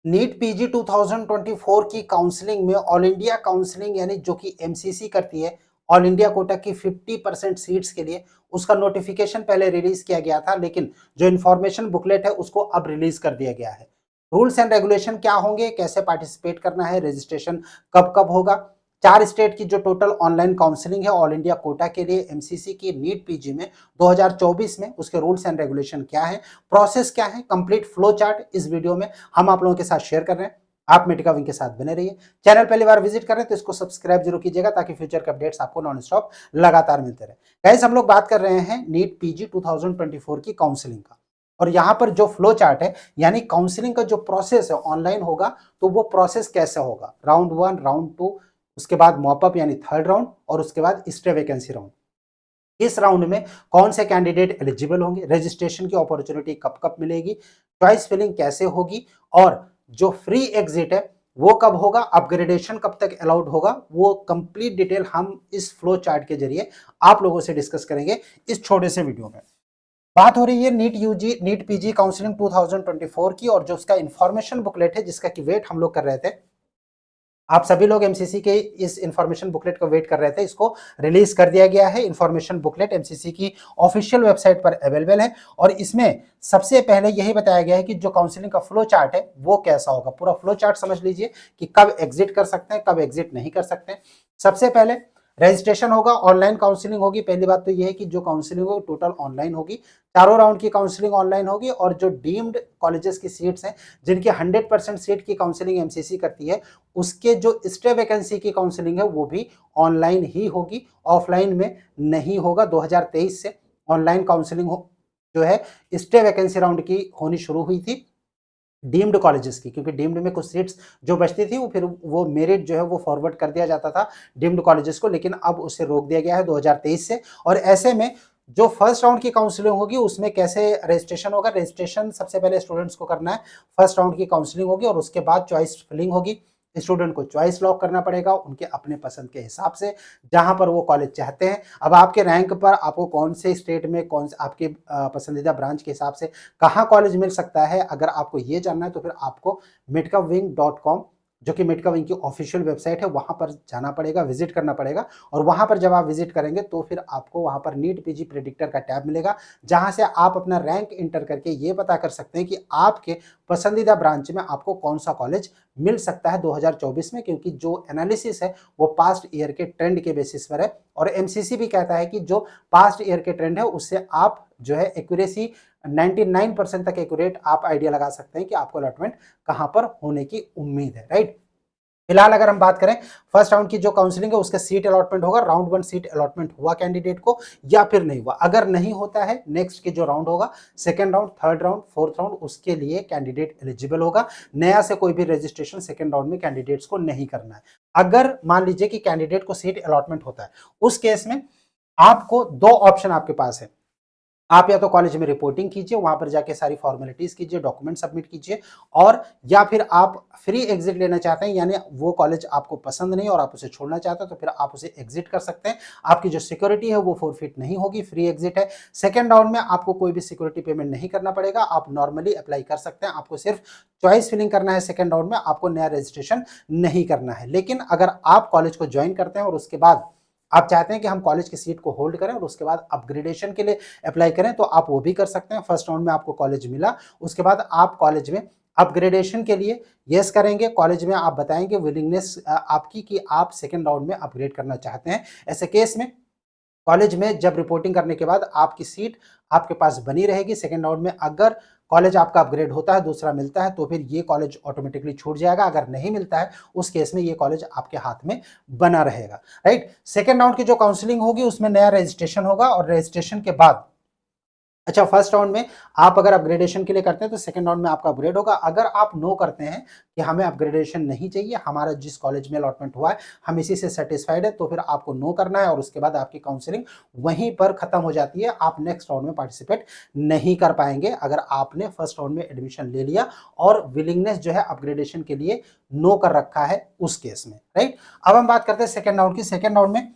NEET PG 2024 की counselling में all India counselling यानी जो कि एमसीसी करती है ऑल इंडिया कोटा की 50% सीट्स के लिए उसका नोटिफिकेशन पहले रिलीज किया गया था, लेकिन जो इन्फॉर्मेशन बुकलेट है उसको अब रिलीज कर दिया गया है। रूल्स एंड रेगुलेशन क्या होंगे, कैसे पार्टिसिपेट करना है, रजिस्ट्रेशन कब कब होगा, 4 स्टेट की जो टोटल ऑनलाइन काउंसलिंग है ऑल इंडिया कोटा के लिए एमसीसी की नीट पीजी में 2024 में, उसके रूल्स एंड रेगुलेशन क्या है, प्रोसेस क्या है, कंप्लीट फ्लो चार्ट इस वीडियो में हम आप लोगों के साथ शेयर कर रहे हैं। आप मेडिका विंग के साथ बने रहिए। चैनल पहली बार विजिट कर रहे हैं तो इसको सब्सक्राइब जरूर कीजिएगा ताकि फ्यूचर के अपडेट्स आपको नॉन स्टॉप लगातार मिलते रहे। गाइस, हम लोग बात कर रहे हैं नीट पीजी 2024 की काउंसलिंग का, और यहां पर जो फ्लो चार्ट है यानी काउंसलिंग का जो प्रोसेस है ऑनलाइन होगा, तो वो प्रोसेस कैसे होगा, राउंड 1, राउंड 2, उसके बाद मॉपअप यानी थर्ड राउंड, और उसके बाद स्टे वैकेंसी राउंड। इस राउंड में कौन से कैंडिडेट एलिजिबल होंगे, रजिस्ट्रेशन की अपॉर्चुनिटी कब कब मिलेगी, चॉइस फिलिंग कैसे होगी, और जो फ्री एग्जिट है वो कब होगा, अपग्रेडेशन कब तक अलाउड होगा, वो कंप्लीट डिटेल हम इस फ्लो चार्ट के जरिए आप लोगों से डिस्कस करेंगे इस छोटे से वीडियो में। बात हो रही है NEET UG NEET PG counselling 2024 की, और जो उसका इंफॉर्मेशन बुकलेट है जिसका की वेट हम लोग कर रहे थे, आप सभी लोग एमसीसी के इस इंफॉर्मेशन बुकलेट को वेट कर रहे थे, इसको रिलीज कर दिया गया है। इंफॉर्मेशन बुकलेट एमसीसी की ऑफिशियल वेबसाइट पर अवेलेबल है, और इसमें सबसे पहले यही बताया गया है कि जो काउंसलिंग का फ्लो चार्ट है वो कैसा होगा। पूरा फ्लो चार्ट समझ लीजिए कि कब एग्जिट कर सकते हैं, कब एग्जिट नहीं कर सकते हैं। सबसे पहले रजिस्ट्रेशन होगा, ऑनलाइन काउंसलिंग होगी। पहली बात तो यह है कि जो काउंसलिंग होगी टोटल ऑनलाइन होगी, चारों राउंड की काउंसलिंग ऑनलाइन होगी, और जो डीम्ड कॉलेजेस की सीट्स हैं जिनकी 100% सीट की काउंसलिंग एमसीसी करती है, उसके जो स्टे वैकेंसी की काउंसलिंग है वो भी ऑनलाइन ही होगी, ऑफलाइन में नहीं होगा। 2023 से ऑनलाइन काउंसलिंग जो है स्टे वैकेंसी राउंड की होनी शुरू हुई थी डीम्ड कॉलेजेस की, क्योंकि डीम्ड में कुछ सीट्स जो बचती थी वो फिर वो मेरिट जो है वो फॉरवर्ड कर दिया जाता था डीम्ड कॉलेजेस को, लेकिन अब उसे रोक दिया गया है 2023 से। और ऐसे में जो फर्स्ट राउंड की काउंसलिंग होगी उसमें कैसे रजिस्ट्रेशन होगा, रजिस्ट्रेशन सबसे पहले स्टूडेंट्स को करना है। फर्स्ट राउंड की काउंसलिंग होगी और उसके बाद चॉइस फिलिंग होगी। स्टूडेंट को चॉइस लॉक करना पड़ेगा उनके अपने पसंद के हिसाब से, जहां पर वो कॉलेज चाहते हैं। अब आपके रैंक पर आपको कौन से स्टेट में कौन से आपके पसंदीदा ब्रांच के हिसाब से कहाँ कॉलेज मिल सकता है, अगर आपको ये जानना है तो फिर आपको medcavwing.com, जो कि मेडका विंग की ऑफिशियल वेबसाइट है, वहां पर जाना पड़ेगा, विजिट करना पड़ेगा। और वहां पर जब आप विजिट करेंगे तो फिर आपको वहां पर नीट पीजी प्रेडिक्टर का टैब मिलेगा, जहां से आप अपना रैंक इंटर करके ये पता कर सकते हैं कि आपके पसंदीदा ब्रांच में आपको कौन सा कॉलेज मिल सकता है 2024 में, क्योंकि जो एनालिसिस है वो पास्ट ईयर के ट्रेंड के बेसिस पर है। और एमसीसी भी कहता है कि जो पास्ट ईयर के ट्रेंड है उससे आप जो है एक्यूरेसी 99% तक एक्यूरेट आप आइडिया लगा सकते हैं कि आपको अलॉटमेंट कहां पर होने की उम्मीद है, राइट। फिलहाल अगर हम बात करें फर्स्ट राउंड की जो काउंसलिंग है उसका सीट अलॉटमेंट होगा, राउंड 1 सीट अलॉटमेंट हुआ कैंडिडेट को या फिर नहीं हुआ। अगर नहीं होता है नेक्स्ट के जो राउंड होगा, second round, third round, fourth round, उसके लिए कैंडिडेट एलिजिबल होगा। नया से कोई भी रजिस्ट्रेशन सेकंड राउंड में कैंडिडेट्स को नहीं करना है। अगर मान लीजिए कि कैंडिडेट को सीट अलॉटमेंट होता है, उस केस में आपको दो ऑप्शन आपके पास है। आप या तो कॉलेज में रिपोर्टिंग कीजिए, वहां पर जाके सारी फॉर्मेलिटीज कीजिए, डॉक्यूमेंट सबमिट कीजिए, और या फिर आप फ्री एग्जिट लेना चाहते हैं, यानी वो कॉलेज आपको पसंद नहीं और आप उसे छोड़ना चाहते हैं, तो फिर आप उसे एग्जिट कर सकते हैं। आपकी जो सिक्योरिटी है वो फोरफिट नहीं होगी, फ्री एग्जिट है। सेकेंड राउंड में आपको कोई भी सिक्योरिटी पेमेंट नहीं करना पड़ेगा, आप नॉर्मली अप्लाई कर सकते हैं। आपको सिर्फ चॉइस फिलिंग करना है सेकेंड राउंड में, आपको नया रजिस्ट्रेशन नहीं करना है। लेकिन अगर आप कॉलेज को ज्वाइन करते हैं और उसके बाद आप चाहते हैं कि हम कॉलेज की सीट को होल्ड करें और उसके बाद अपग्रेडेशन के लिए अप्लाई करें, तो आप वो भी कर सकते हैं। फर्स्ट राउंड में आपको कॉलेज मिला, उसके बाद आप कॉलेज में अपग्रेडेशन के लिए यस करेंगे, कॉलेज में आप बताएंगे विलिंगनेस आपकी कि आप सेकेंड राउंड में अपग्रेड करना चाहते हैं। ऐसे केस में कॉलेज में जब रिपोर्टिंग करने के बाद आपकी सीट आपके पास बनी रहेगी। सेकेंड राउंड में अगर कॉलेज आपका अपग्रेड होता है, दूसरा मिलता है, तो फिर ये कॉलेज ऑटोमेटिकली छूट जाएगा। अगर नहीं मिलता है उस केस में ये कॉलेज आपके हाथ में बना रहेगा, राइट। सेकेंड राउंड की जो काउंसलिंग होगी उसमें नया रजिस्ट्रेशन होगा, और रजिस्ट्रेशन के बाद अच्छा, फर्स्ट राउंड में आप अगर अपग्रेडेशन के लिए करते हैं तो सेकंड राउंड में आपका अपग्रेड होगा। अगर आप नो करते हैं कि हमें अपग्रेडेशन नहीं चाहिए, हमारा जिस कॉलेज में अलॉटमेंट हुआ है हम इसी से सेटिस्फाइड है, तो फिर आपको नो करना है और उसके बाद आपकी काउंसलिंग वहीं पर खत्म हो जाती है। आप नेक्स्ट राउंड में पार्टिसिपेट नहीं कर पाएंगे अगर आपने फर्स्ट राउंड में एडमिशन ले लिया और विलिंगनेस जो है अपग्रेडेशन के लिए नो कर रखा है उस केस में, राइट। अब हम बात करते हैं सेकेंड राउंड की। सेकेंड राउंड में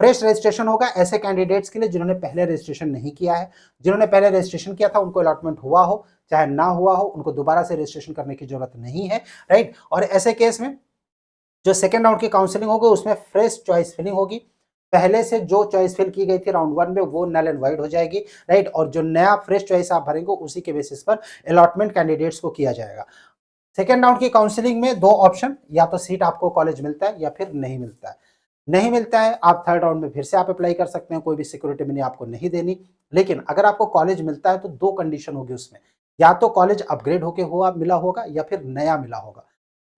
फ्रेश रजिस्ट्रेशन होगा ऐसे कैंडिडेट्स के लिए जिन्होंने पहले रजिस्ट्रेशन नहीं किया है। जिन्होंने पहले रजिस्ट्रेशन किया था उनको अलॉटमेंट हुआ हो, चाहे ना हुआ हो, उनको दोबारा से रजिस्ट्रेशन करने की जरूरत नहीं है, राइट। और ऐसे केस में जो सेकेंड राउंड की काउंसलिंग होगी उसमें फ्रेश चॉइस फिलिंग होगी। पहले से जो चॉइस फिल की गई थी राउंड 1 में वो नल एंड वाइड हो जाएगी, राइट। और जो नया फ्रेश चॉइस आप भरेंगे उसी के बेसिस पर अलॉटमेंट कैंडिडेट्स को किया जाएगा। सेकेंड राउंड की काउंसलिंग में दो ऑप्शन, या तो सीट आपको कॉलेज मिलता है या फिर नहीं मिलता है। नहीं मिलता है, आप थर्ड राउंड में फिर से आप अप्लाई कर सकते हैं, कोई भी सिक्योरिटी मनी आपको नहीं देनी। लेकिन अगर आपको कॉलेज मिलता है तो दो कंडीशन होगी उसमें, या तो कॉलेज अपग्रेड होके हुआ मिला होगा या फिर नया मिला होगा।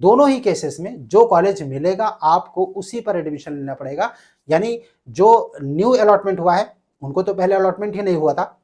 दोनों ही केसेस में जो कॉलेज मिलेगा आपको उसी पर एडमिशन लेना पड़ेगा। यानी जो न्यू अलॉटमेंट हुआ है उनको तो पहले अलॉटमेंट ही नहीं हुआ था,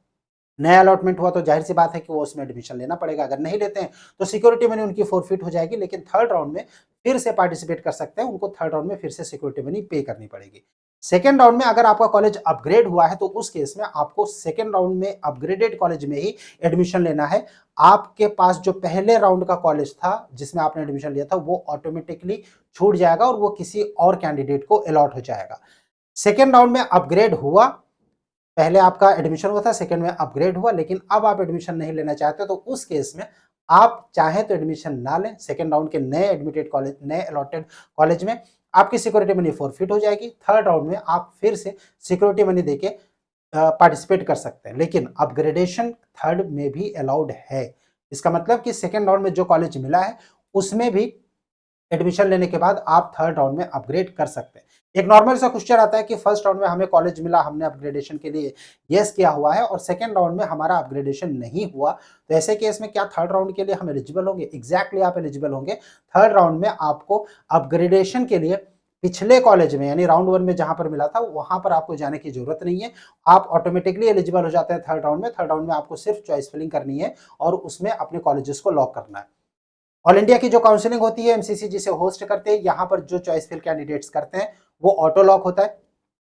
नया अलॉटमेंट हुआ तो जाहिर सी बात है कि वो उसमें एडमिशन लेना पड़ेगा। अगर नहीं लेते हैं तो सिक्योरिटी मनी उनकी फोरफिट हो जाएगी, लेकिन थर्ड राउंड में फिर से पार्टिसिपेट कर सकते हैं, उनको थर्ड राउंड में फिर से सिक्योरिटी मनी पे करनी पड़ेगी। सेकेंड राउंड में अगर आपका कॉलेज अपग्रेड हुआ है तो उस केस में आपको सेकेंड राउंड में अपग्रेडेड कॉलेज में ही एडमिशन लेना है। आपके पास जो पहले राउंड का कॉलेज था जिसमें आपने एडमिशन लिया था वो ऑटोमेटिकली छूट जाएगा और वो किसी और कैंडिडेट को अलॉट हो जाएगा। सेकेंड राउंड में अपग्रेड हुआ, पहले आपका एडमिशन हुआ था, सेकंड में अपग्रेड हुआ, लेकिन अब आप एडमिशन नहीं लेना चाहते तो उस केस में आप चाहें तो एडमिशन ना लें। सेकंड राउंड के नए एडमिटेड कॉलेज, नए अलॉटेड कॉलेज में आपकी सिक्योरिटी मनी फोरफिट हो जाएगी। थर्ड राउंड में आप फिर से सिक्योरिटी मनी देके पार्टिसिपेट कर सकते हैं, लेकिन अपग्रेडेशन थर्ड में भी अलाउड है। इसका मतलब कि सेकेंड राउंड में जो कॉलेज मिला है उसमें भी एडमिशन लेने के बाद आप थर्ड राउंड में अपग्रेड कर सकते हैं। एक नॉर्मल सा क्वेश्चन आता है कि फर्स्ट राउंड में हमें कॉलेज मिला, हमने अपग्रेडेशन के लिए यस किया हुआ है और सेकंड राउंड में हमारा अपग्रेडेशन नहीं हुआ, तो ऐसे केस में क्या थर्ड राउंड के लिए हम एलिजिबल होंगे? एग्जैक्टली आप एलिजिबल होंगे। थर्ड राउंड में आपको अपग्रेडेशन के लिए पिछले कॉलेज में यानी राउंड 1 में जहां पर मिला था वहां पर आपको जाने की जरूरत नहीं है, आप ऑटोमेटिकली एलिजिबल हो जाते हैं थर्ड राउंड में। थर्ड राउंड में आपको सिर्फ चॉइस फिलिंग करनी है और उसमें अपने कॉलेजेस को लॉक करना है। ऑल इंडिया की जो काउंसलिंग होती है एमसीसी जिसे होस्ट करते हैं, यहाँ पर जो चॉइस फिल कैंडिडेट्स करते हैं वो ऑटो लॉक होता है,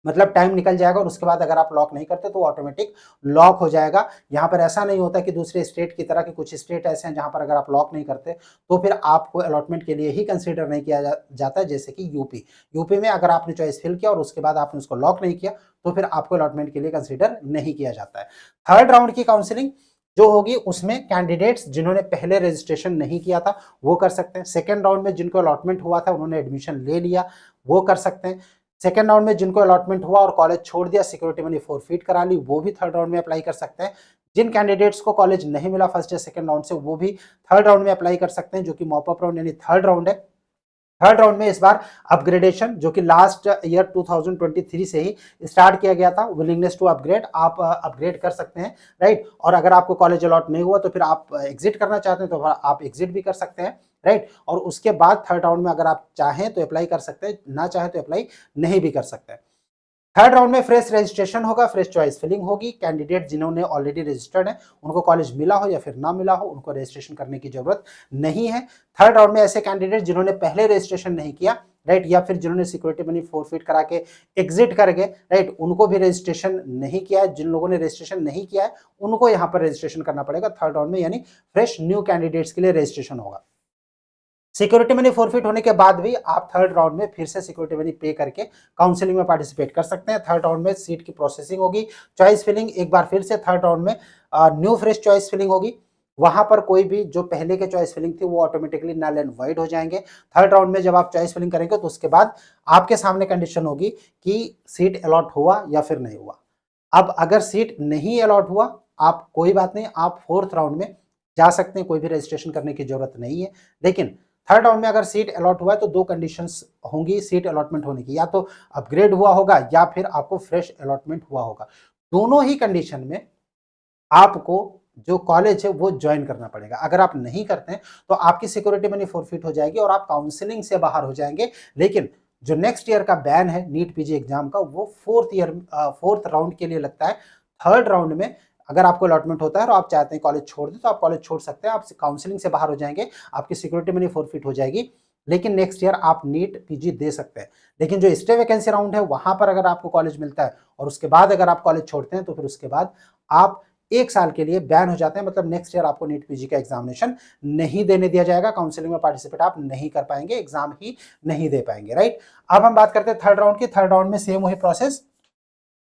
मतलब टाइम निकल जाएगा और उसके बाद अगर आप लॉक नहीं करते तो ऑटोमेटिक लॉक हो जाएगा। यहाँ पर ऐसा नहीं होता कि दूसरे स्टेट की तरह, कि कुछ स्टेट ऐसे हैं जहां पर अगर आप लॉक नहीं करते तो फिर आपको अलॉटमेंट के लिए ही कंसीडर नहीं किया जाता है, जैसे कि यूपी में अगर आपने चॉइस फिल किया और उसके बाद आपने उसको लॉक नहीं किया तो फिर आपको अलॉटमेंट के लिए कंसीडर नहीं किया जाता है। थर्ड राउंड की काउंसलिंग जो होगी उसमें कैंडिडेट्स जिन्होंने पहले रजिस्ट्रेशन नहीं किया था वो कर सकते हैं। सेकेंड राउंड में जिनको अलॉटमेंट हुआ था उन्होंने एडमिशन ले लिया वो कर सकते हैं। सेकेंड राउंड में जिनको अलॉटमेंट हुआ और कॉलेज छोड़ दिया, सिक्योरिटी मनी फोरफिट करा ली, वो भी थर्ड राउंड में अप्लाई कर सकते हैं। जिन कैंडिडेट्स को कॉलेज नहीं मिला फर्स्ट या सेकेंड राउंड से वो भी थर्ड राउंड में अप्लाई कर सकते हैं, जो कि मॉपअप राउंड यानी थर्ड राउंड है। थर्ड राउंड में इस बार अपग्रेडेशन जो कि लास्ट ईयर 2023 से ही स्टार्ट किया गया था, विलिंगनेस टू अपग्रेड, आप अपग्रेड कर सकते हैं, राइट। और अगर आपको कॉलेज अलॉट नहीं हुआ तो फिर आप एग्जिट करना चाहते हैं तो आप एग्जिट भी कर सकते हैं, राइट। और उसके बाद थर्ड राउंड में अगर आप चाहें तो अप्लाई कर सकते हैं, ना चाहें तो अप्लाई नहीं भी कर सकते हैं। थर्ड राउंड में फ्रेश रजिस्ट्रेशन होगा, फ्रेश चॉइस फिलिंग होगी। कैंडिडेट जिन्होंने ऑलरेडी रजिस्टर्ड है उनको कॉलेज मिला हो या फिर ना मिला हो उनको रजिस्ट्रेशन करने की जरूरत नहीं है। थर्ड राउंड में ऐसे कैंडिडेट जिन्होंने पहले रजिस्ट्रेशन नहीं किया, राइट, या फिर जिन्होंने सिक्योरिटी मनी फोरफिट करा के एग्जिट कर गए, राइट, उनको भी रजिस्ट्रेशन नहीं किया है। जिन लोगों ने रजिस्ट्रेशन नहीं किया है उनको यहाँ पर रजिस्ट्रेशन करना पड़ेगा थर्ड राउंड में, यानी फ्रेश न्यू कैंडिडेट्स के लिए रजिस्ट्रेशन होगा। सिक्योरिटी मनी फोरफिट होने के बाद भी आप थर्ड राउंड में फिर से सिक्योरिटी मनी पे करके काउंसलिंग में पार्टिसिपेट कर सकते हैं। थर्ड राउंड में सीट की प्रोसेसिंग होगी, चॉइस फिलिंग एक बार फिर से थर्ड राउंड में न्यू फ्रेश चॉइस फिलिंग होगी। वहां पर कोई भी जो पहले के चॉइस फिलिंग थी वो ऑटोमेटिकली नल एंड वाइड हो जाएंगे। थर्ड राउंड में जब आप चॉइस फिलिंग करेंगे तो उसके बाद आपके सामने कंडीशन होगी कि सीट अलॉट हुआ या फिर नहीं हुआ। अब अगर सीट नहीं अलॉट हुआ, आप कोई बात नहीं, आप फोर्थ राउंड में जा सकते हैं, कोई भी रजिस्ट्रेशन करने की जरूरत नहीं है। लेकिन थर्ड राउंड में अगर सीट अलॉट हुआ है तो दो कंडीशंस होंगी सीट अलॉटमेंट होने की, या तो अपग्रेड हुआ होगा या फिर आपको फ्रेश अलॉटमेंट हुआ होगा। दोनों ही कंडीशन में आपको जो कॉलेज है वो ज्वाइन करना पड़ेगा। अगर आप नहीं करते हैं तो आपकी सिक्योरिटी मनी फोरफिट हो जाएगी और आप काउंसलिंग से बाहर हो जाएंगे। लेकिन जो नेक्स्ट ईयर का बैन है नीट पीजी एग्जाम का वो फोर्थ राउंड के लिए लगता है। थर्ड राउंड में अगर आपको अलॉटमेंट होता है और आप चाहते हैं कॉलेज छोड़ दें तो आप कॉलेज छोड़ सकते हैं, आप काउंसलिंग से बाहर हो जाएंगे, आपकी सिक्योरिटी मनी फोरफिट हो जाएगी। लेकिन नेक्स्ट ईयर आप नीट पीजी दे सकते हैं। लेकिन जो स्टे वैकेंसी राउंड है वहां पर अगर आपको कॉलेज मिलता है और उसके बाद अगर आप कॉलेज छोड़ते हैं तो फिर उसके बाद आप एक साल के लिए बैन हो जाते हैं, मतलब नेक्स्ट ईयर आपको नीट पीजी का एग्जामिनेशन नहीं देने दिया जाएगा, काउंसलिंग में पार्टिसिपेट आप नहीं कर पाएंगे, एग्जाम ही नहीं दे पाएंगे, राइट। अब हम बात करते हैं थर्ड राउंड की। थर्ड राउंड में सेम वही प्रोसेस,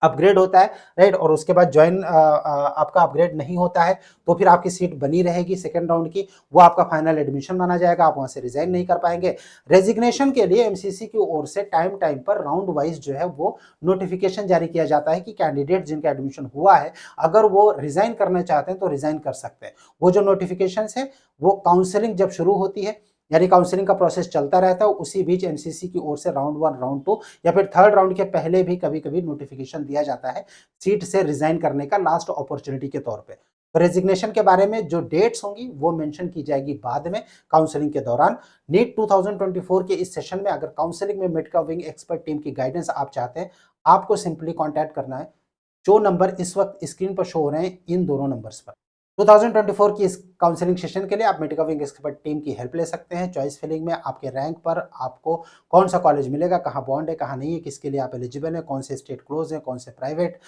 अपग्रेड होता है, राइट, और उसके बाद ज्वाइन आपका अपग्रेड नहीं होता है तो फिर आपकी सीट बनी रहेगी सेकंड राउंड की, वो आपका फाइनल एडमिशन माना जाएगा, आप वहां से रिजाइन नहीं कर पाएंगे। रेजिग्नेशन के लिए एमसीसी की ओर से टाइम टाइम पर राउंड वाइज जो है वो नोटिफिकेशन जारी किया जाता है कि कैंडिडेट जिनका एडमिशन हुआ है अगर वो रिजाइन करना चाहते हैं तो रिजाइन कर सकते हैं। वो जो नोटिफिकेशन है वो काउंसलिंग जब शुरू होती है, यानी काउंसलिंग का प्रोसेस चलता रहता है, उसी बीच एमसीसी की ओर से राउंड 1 राउंड 2 या फिर थर्ड राउंड के पहले भी कभी कभी नोटिफिकेशन दिया जाता है सीट से रिजाइन करने का लास्ट अपॉर्चुनिटी के तौर पे। तो रेजिग्नेशन के बारे में जो डेट्स होंगी वो मेंशन की जाएगी बाद में काउंसलिंग के दौरान। नीट 2024 के इस सेशन में अगर काउंसलिंग में मेडका विंग एक्सपर्ट टीम की गाइडेंस आप चाहते हैं, आपको सिंपली कॉन्टैक्ट करना है जो नंबर इस वक्त स्क्रीन पर शो हो रहे हैं इन दोनों नंबर्स पर। 2024 की इस काउंसलिंग सेशन के लिए आप मेडिका विंग एक्सपर्ट टीम की हेल्प ले सकते हैं। चॉइस फिलिंग में आपके रैंक पर आपको कौन सा कॉलेज मिलेगा, कहाँ बॉन्ड है, कहाँ नहीं है, किसके लिए आप एलिजिबल हैं, कौन से स्टेट क्लोज है, कौन से प्राइवेट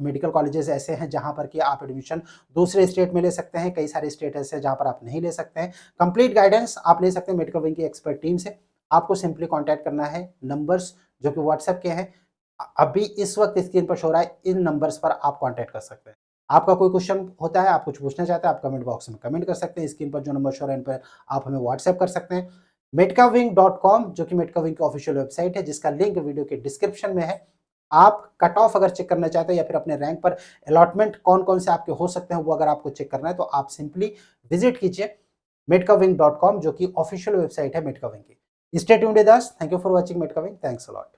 मेडिकल कॉलेजेस ऐसे हैं जहाँ पर कि आप एडमिशन दूसरे स्टेट में ले सकते हैं, कई सारे स्टेट ऐसे हैं जहाँ पर आप नहीं ले सकते हैं। कंप्लीट गाइडेंस आप ले सकते हैं मेडिका विंग की एक्सपर्ट टीम से। आपको सिंपली कॉन्टैक्ट करना है नंबर्स जो कि व्हाट्सएप के हैं, अभी इस वक्त स्क्रीन पर शो रहा है, इन नंबर्स पर आप कांटेक्ट कर सकते हैं। आपका कोई क्वेश्चन होता है, आप कुछ पूछना चाहते हैं, आप कमेंट बॉक्स में कमेंट कर सकते हैं। स्क्रीन पर जो नंबर शो रहा है इन पर आप हमें व्हाट्सएप कर सकते हैं। medcaWing.com जो कि मेडका विंग की ऑफिशियल वेबसाइट है जिसका लिंक वीडियो के डिस्क्रिप्शन में है। आप कट ऑफ अगर चेक करना चाहते हैं या फिर अपने रैंक पर अलॉटमेंट कौन-कौन से आपके हो सकते हैं वो अगर आपको चेक करना है तो आप सिंपली विजिट कीजिए medcaWing.com जो कि ऑफिशियल वेबसाइट है मेडका विंग की। Stay tuned with us. Thank you for watching medical wing. Thanks a lot.